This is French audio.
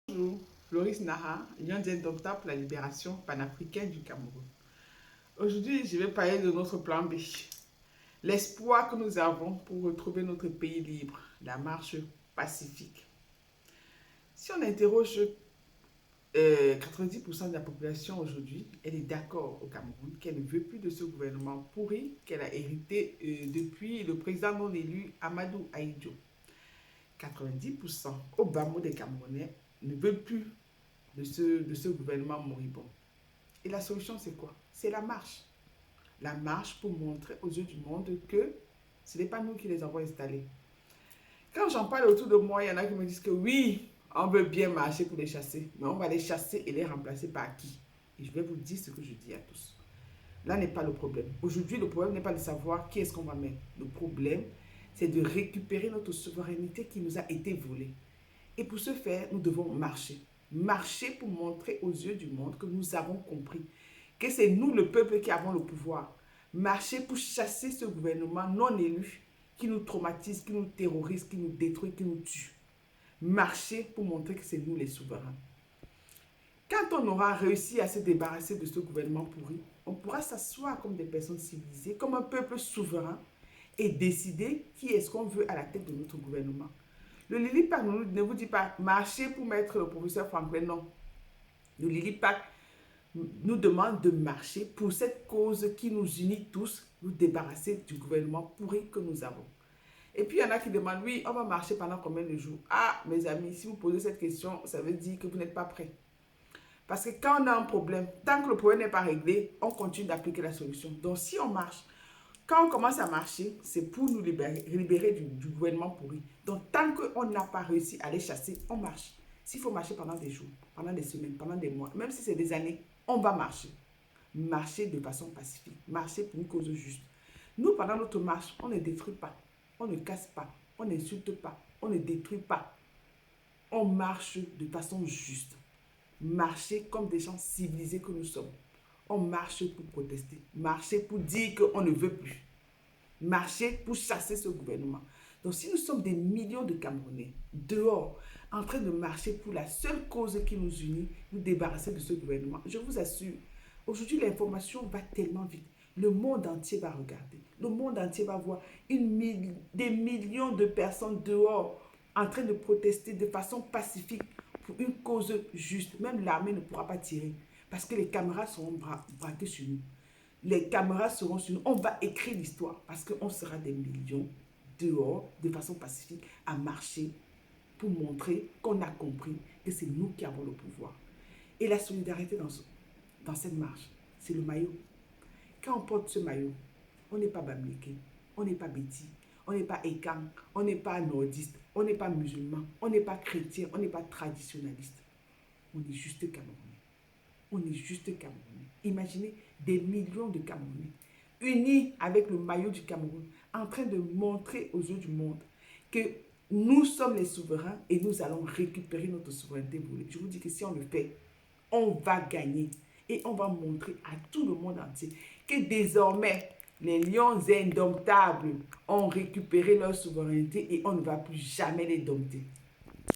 Bonjour, Floris Naha, lion indomptable pour la libération panafricaine du Cameroun. Aujourd'hui, je vais parler de notre plan B. L'espoir que nous avons pour retrouver notre pays libre, la marche pacifique. Si on interroge 90% de la population aujourd'hui, elle est d'accord au Cameroun qu'elle ne veut plus de ce gouvernement pourri qu'elle a hérité depuis le président non élu Amadou Ahidjo. 90% au bas mot des Camerounais ne veulent plus de ce gouvernement moribond. Et la solution, c'est quoi? C'est la marche. La marche pour montrer aux yeux du monde que ce n'est pas nous qui les avons installés. Quand j'en parle autour de moi, il y en a qui me disent que oui, on veut bien marcher pour les chasser, mais on va les chasser et les remplacer par qui? Et je vais vous dire ce que je dis à tous. Là n'est pas le problème. Aujourd'hui, le problème n'est pas de savoir qui est-ce qu'on va mettre. Le problème, c'est de récupérer notre souveraineté qui nous a été volée. Et pour ce faire, nous devons marcher. Marcher pour montrer aux yeux du monde que nous avons compris que c'est nous, le peuple, qui avons le pouvoir. Marcher pour chasser ce gouvernement non élu qui nous traumatise, qui nous terrorise, qui nous détruit, qui nous tue. Marcher pour montrer que c'est nous les souverains. Quand on aura réussi à se débarrasser de ce gouvernement pourri, on pourra s'asseoir comme des personnes civilisées, comme un peuple souverain et décider qui est-ce qu'on veut à la tête de notre gouvernement. Le Lilipac ne vous dit pas marcher pour mettre le professeur Franklin, non. Le Lilipac nous demande de marcher pour cette cause qui nous unit tous, nous débarrasser du gouvernement pourri que nous avons. Et puis il y en a qui demandent, oui, on va marcher pendant combien de jours? Ah, mes amis, si vous posez cette question, ça veut dire que vous n'êtes pas prêts. Parce que quand on a un problème, tant que le problème n'est pas réglé, on continue d'appliquer la solution. Donc si on marche, quand on commence à marcher, c'est pour nous libérer du gouvernement pourri. Donc, tant qu'on n'a pas réussi à les chasser, on marche. S'il faut marcher pendant des jours, pendant des semaines, pendant des mois, même si c'est des années, on va marcher. Marcher de façon pacifique. Marcher pour une cause juste. Nous, pendant notre marche, on ne détruit pas. On ne casse pas. On n'insulte pas. On ne détruit pas. On marche de façon juste. Marcher comme des gens civilisés que nous sommes. On marche pour protester, marcher pour dire qu'on ne veut plus, marcher pour chasser ce gouvernement. Donc si nous sommes des millions de Camerounais dehors, en train de marcher pour la seule cause qui nous unit, nous débarrasser de ce gouvernement, je vous assure, aujourd'hui l'information va tellement vite. Le monde entier va regarder, le monde entier va voir des millions de personnes dehors en train de protester de façon pacifique pour une cause juste. Même l'armée ne pourra pas tirer. Parce que les caméras seront braquées sur nous. Les caméras seront sur nous. On va écrire l'histoire parce qu'on sera des millions dehors de façon pacifique à marcher pour montrer qu'on a compris que c'est nous qui avons le pouvoir. Et la solidarité dans cette marche, c'est le maillot. Quand on porte ce maillot, on n'est pas bamléké, on n'est pas béti, on n'est pas ékang, on n'est pas nordiste, on n'est pas musulman, on n'est pas chrétien, on n'est pas traditionnaliste. On est juste Camerounais. On est juste Camerounais. Imaginez des millions de Camerounais unis avec le maillot du Cameroun, en train de montrer aux yeux du monde que nous sommes les souverains et nous allons récupérer notre souveraineté volée. Je vous dis que si on le fait, on va gagner et on va montrer à tout le monde entier que désormais, les lions indomptables ont récupéré leur souveraineté et on ne va plus jamais les dompter.